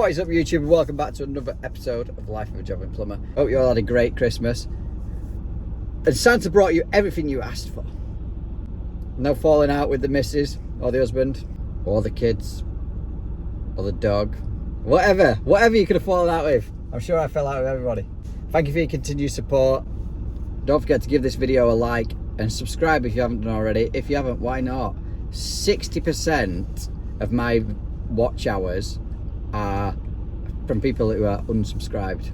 What is up, YouTube? Welcome back to another episode of Life of a Jobbing Plumber. Hope you all had a great Christmas. And Santa brought you everything you asked for. No falling out with the missus, or the husband, or the kids, or the dog. Whatever you could have fallen out with. I'm sure I fell out with everybody. Thank you for your continued support. Don't forget to give this video a like and subscribe if you haven't done already. If you haven't, why not? 60% of my watch hours are from people who are unsubscribed.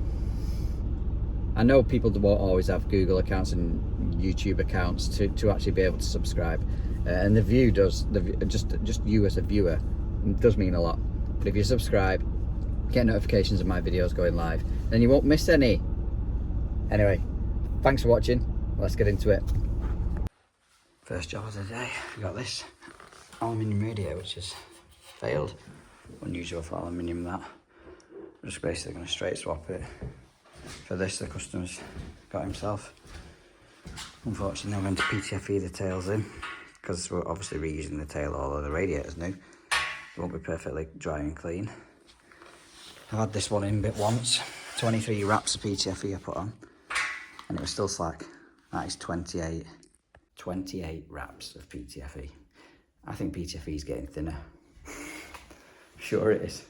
I know people won't always have Google accounts and YouTube accounts to actually be able to subscribe, and the view does, just you as a viewer, it does mean a lot. But if you subscribe, get notifications of my videos going live, then you won't miss any. Anyway, thanks for watching. Let's get into it. First job of the day, we got this aluminium radiator, which has failed. Unusual for aluminium, that. We're just basically going to straight swap it. For this, the customer's got himself. Unfortunately, I'm going to PTFE the tails in, because we're obviously reusing the tail, although the radiator's new. It won't be perfectly dry and clean. I've had this one in bit once. 23 wraps of PTFE I put on, and it was still slack. That is 28 wraps of PTFE. I think PTFE is getting thinner. Sure it is.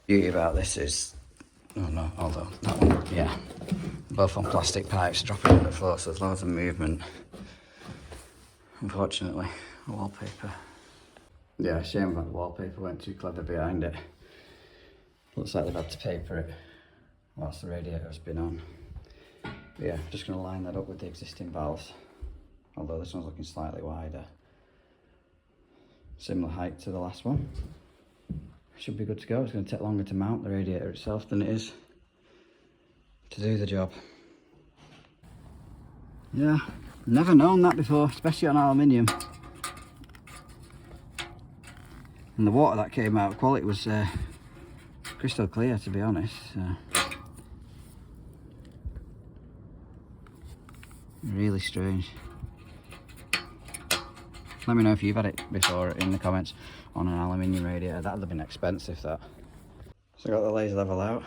Beauty about this is, oh no, although that one, yeah, both on plastic pipes dropping on the floor, so there's loads of movement. Unfortunately, wallpaper. Yeah, shame that the wallpaper went too clever behind it. Looks like they've had to paper it whilst the radiator's been on. But yeah, just going to line that up with the existing valves, although this one's looking slightly wider. Similar height to the last one. Should be good to go. It's going to take longer to mount the radiator itself than it is to do the job. Yeah, never known that before, especially on aluminium. And the water that came out, quality was crystal clear, to be honest. Really strange. Let me know if you've had it before in the comments on an aluminium radiator. That would have been expensive, that. So I got the laser level out.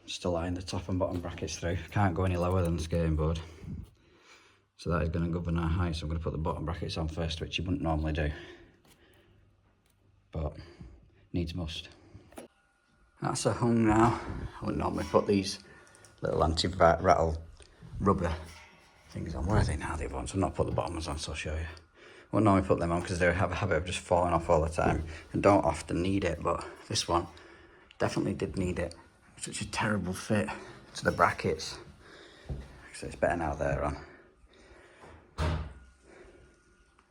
Just align the top and bottom brackets through. Can't go any lower than the skirting board. So that is going to govern our height. So I'm going to put the bottom brackets on first, which you wouldn't normally do. But needs must. That's a hung now. I wouldn't normally put these little anti-rattle rubber things on. Where are they now, the other ones? I've not put the bottom ones on, so I'll show you. I wouldn't normally put them on because they have a habit of just falling off all the time and don't often need it, but this one definitely did need it. Such a terrible fit to the brackets. So it's better now they're on.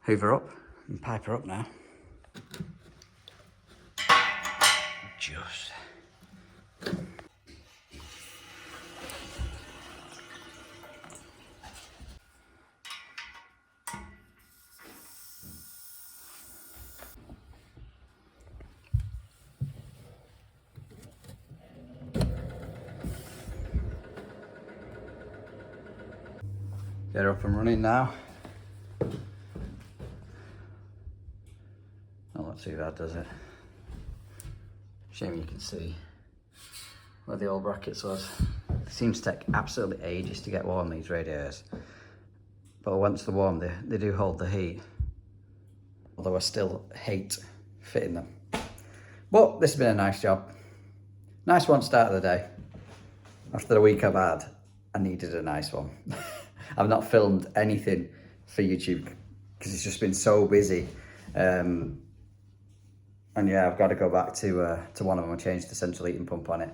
Hoover up and pipe her up now. Just. Get her up and running now. Not too bad, does it? Shame you can see where the old brackets was. It seems to take absolutely ages to get warm, these radiators. But once they're warm, they do hold the heat. Although I still hate fitting them. But this has been a nice job. Nice one start of the day. After the week I've had, I needed a nice one. I've not filmed anything for YouTube because it's just been so busy. And yeah, I've got to go back to one of them and change the central heating pump on it.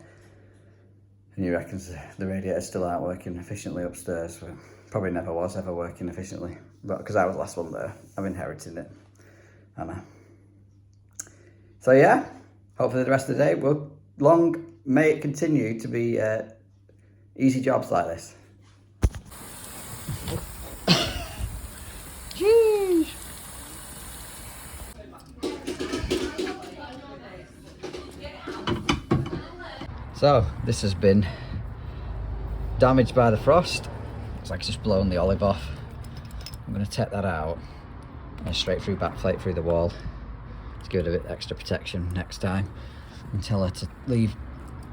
And he reckons the radiator still aren't working efficiently upstairs. So probably never was ever working efficiently. But because I was the last one there, I'm inheriting it. So yeah, hopefully the rest of the day may it continue to be easy jobs like this. Jeez. So this has been damaged by the frost. It's like it's just blown the olive off. I'm going to take that out and a straight through back plate through the wall to give it a bit extra protection next time. and tell her to leave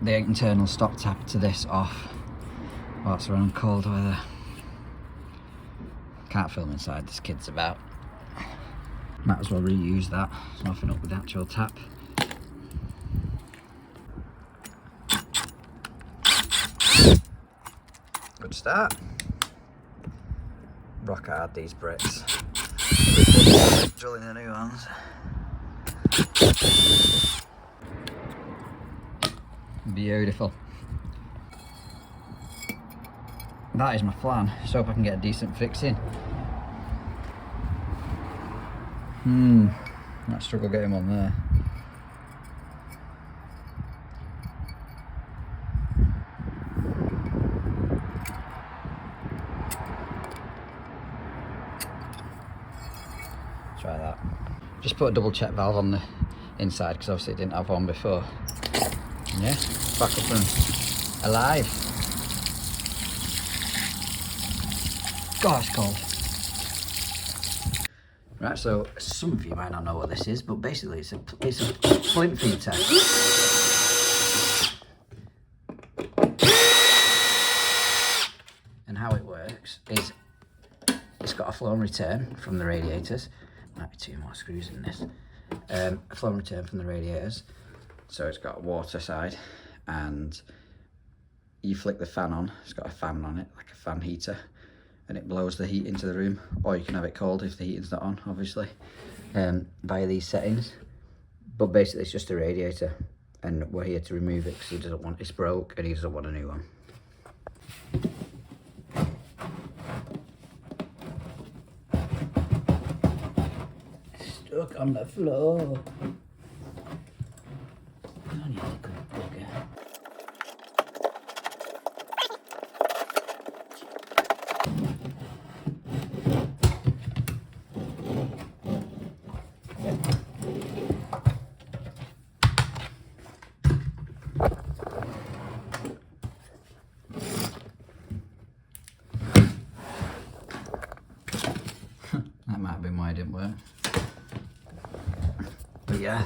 the internal stop tap to this off whilst we're on cold weather. Can't film inside, there's kids about. Might as well reuse that. There's nothing up with the actual tap. Good start. Rock hard these bricks. Drilling the new ones. Beautiful. That is my plan. Just hope I can get a decent fix in. Might struggle getting on there. Try that. Just put a double check valve on the inside because obviously it didn't have one before. And yeah, back up and alive. God, it's cold. Right, so some of you might not know what this is, but basically it's a plinth heater. And how it works is it's got a flow and return from the radiators. Might be 2 more screws in this. A flow and return from the radiators. So it's got a water side, and you flick the fan on. It's got a fan on it, like a fan heater, and it blows the heat into the room, or you can have it cold if the heating's not on, obviously, via these settings. But basically it's just a radiator, and we're here to remove it because he doesn't want, it's broke and he doesn't want a new one. Stuck on the floor. I need a good bugger. That might have been why it didn't work. But yeah,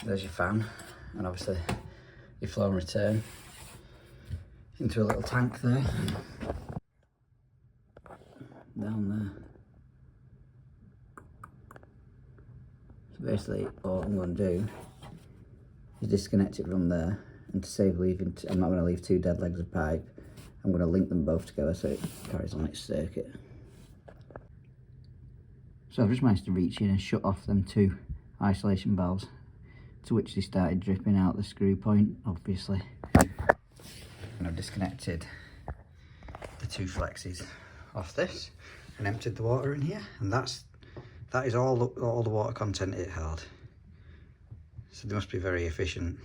there's your fan, and obviously your flow and return into a little tank there, down there. So basically all I'm going to do is disconnect it from there, and to save leaving, I'm not going to leave 2 dead legs of pipe. I'm going to link them both together so it carries on its circuit. So I've just managed to reach in and shut off them 2 isolation valves, to which they started dripping out the screw point, obviously. And I've disconnected the 2 flexes off this and emptied the water in here, and that is all the water content it held. So they must be very efficient.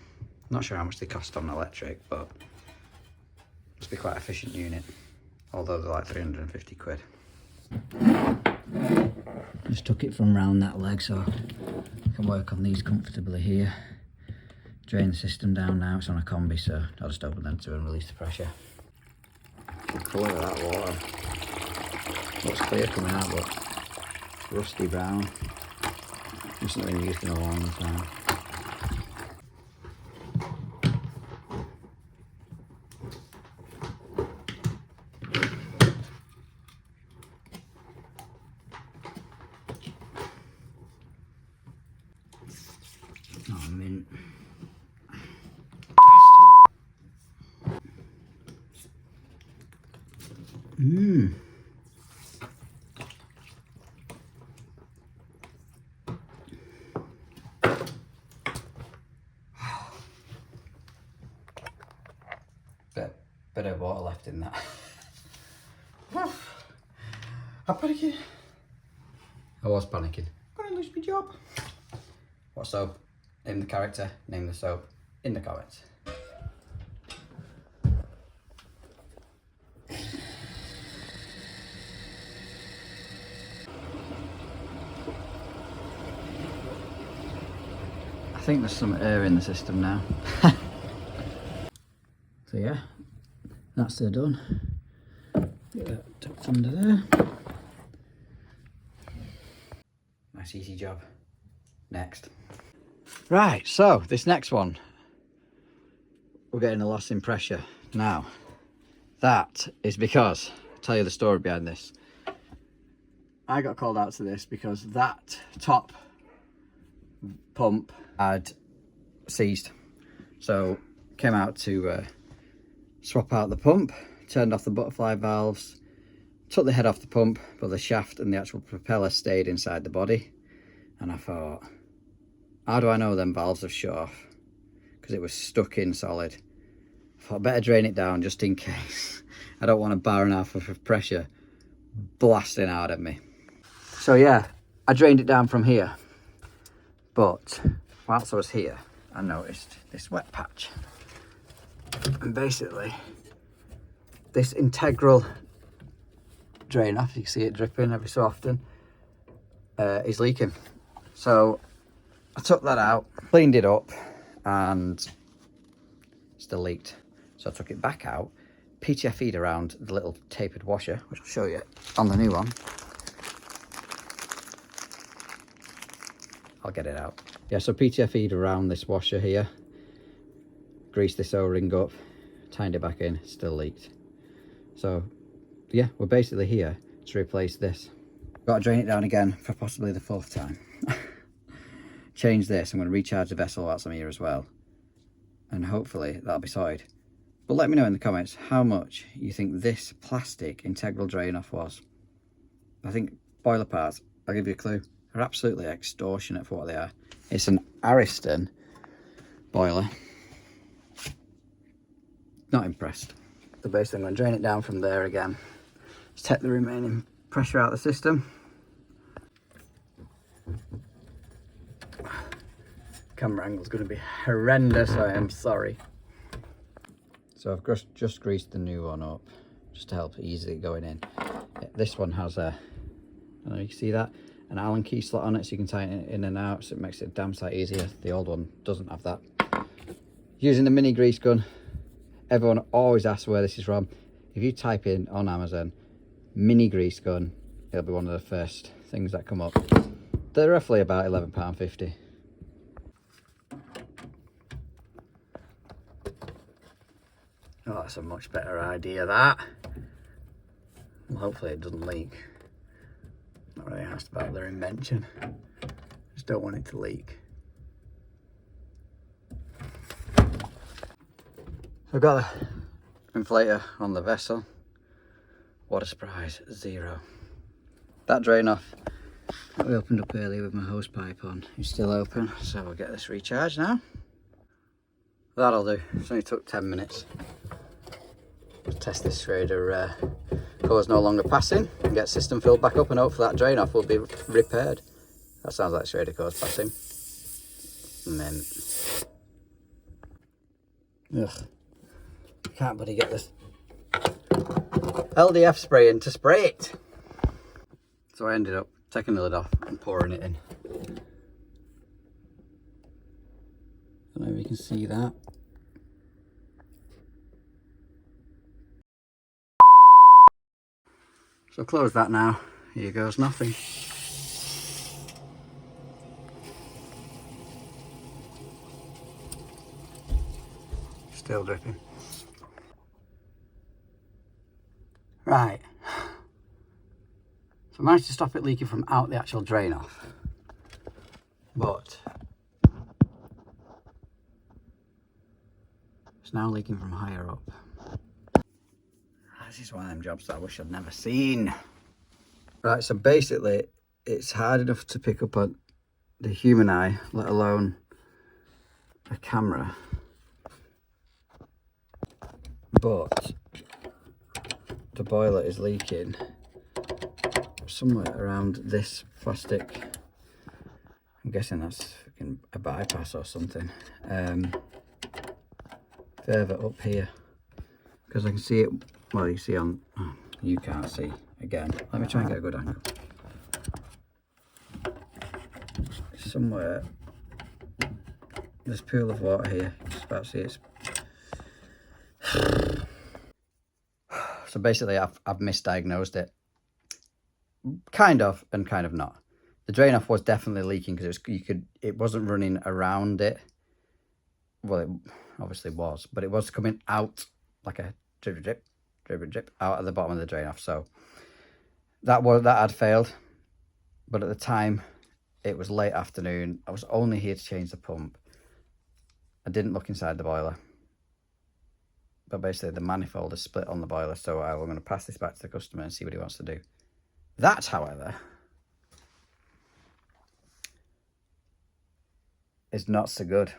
Not sure how much they cost on electric, but must be quite an efficient unit, although they're like 350 quid. Just took it from round that leg so I can work on these comfortably here. Drain the system down now, it's on a combi, so I'll just open them to and release the pressure. The colour of that water looks clear coming out, but rusty brown. It's not been used in a long time. Oh, mint. Bit of water left in that. I'm panicking. I was panicking. I'm gonna lose my job. What soap? Name the character, name the soap in the comments. I think there's some air in the system now. So yeah, that's done. Get that tucked under there. Nice easy job. Next. Right, so this next one, we're getting a loss in pressure. Now, that is because, I'll tell you the story behind this. I got called out to this because that top pump had seized. So, came out to swap out the pump, turned off the butterfly valves, took the head off the pump, but the shaft and the actual propeller stayed inside the body. And I thought, how do I know them valves have shut off? Because it was stuck in solid. I thought, better drain it down just in case. I don't want a bar and a half of pressure blasting out at me. So yeah, I drained it down from here. But whilst I was here, I noticed this wet patch. And basically, this integral drain off, you can see it dripping every so often, is leaking. So I took that out, cleaned it up, and still leaked. So I took it back out, PTFE'd around the little tapered washer, which I'll show you on the new one. I'll get it out. Yeah, so PTFE'd around this washer here, greased this O-ring up, tied it back in, still leaked. So yeah, we're basically here to replace this. Got to drain it down again for possibly the 4th time. Change this. I'm going to recharge the vessel whilst I'm here as well, and hopefully that'll be sorted. But let me know in the comments how much you think this plastic integral drain off was. I think boiler parts, I'll give you a clue, are absolutely extortionate for what they are. It's an Aritston boiler. Not impressed. So basically I'm going to drain it down from there again. Just take the remaining pressure out of the system. Camera angle's going to be horrendous, I am sorry. So I've just greased the new one up, just to help ease it going in. This one has a, I don't know, you can see that, an Allen key slot on it, so you can tighten it in and out, so it makes it damn sight easier. The old one doesn't have that. Using the mini grease gun. Everyone always asks where this is from. If you type in on Amazon, mini grease gun, it'll be one of the first things that come up. They're roughly about £11.50. Oh, that's a much better idea, that. Well, hopefully it doesn't leak. Not really asked about their invention. Just don't want it to leak. So I've got the inflator on the vessel. What a surprise, 0. That drain off that we opened up earlier with my hose pipe on is still open, so we'll get this recharged now. That'll do. It's only took 10 minutes. We'll test this schrader core's no longer passing and get system filled back up, and hopefully that drain off will be repaired. That sounds like schrader core's passing. And then, ugh, can't bloody get this LDF spray in to spray it. So I ended up taking the lid off and pouring it in. I don't know if you can see that. So close that now. Here goes nothing. Still dripping. Right. So I managed to stop it leaking from out the actual drain off. But it's now leaking from higher up. This is one of them jobs that I wish I'd never seen. Right, so basically it's hard enough to pick up on the human eye, let alone a camera. But the boiler is leaking somewhere around this plastic. I'm guessing that's a bypass or something. Further up here, because I can see it. Well, you see on, oh, you can't see again. Let me try and get a good angle. Somewhere, there's a pool of water here. Just about to see it. So basically, I've misdiagnosed it. Kind of, and kind of not. The drain off was definitely leaking because it wasn't running around it. Well, it obviously was, but it was coming out like a drip, drip, drip, drip out at the bottom of the drain off. So that had failed. But at the time, it was late afternoon. I was only here to change the pump. I didn't look inside the boiler. But basically, the manifold is split on the boiler. So I'm going to pass this back to the customer and see what he wants to do. That, however, is not so good.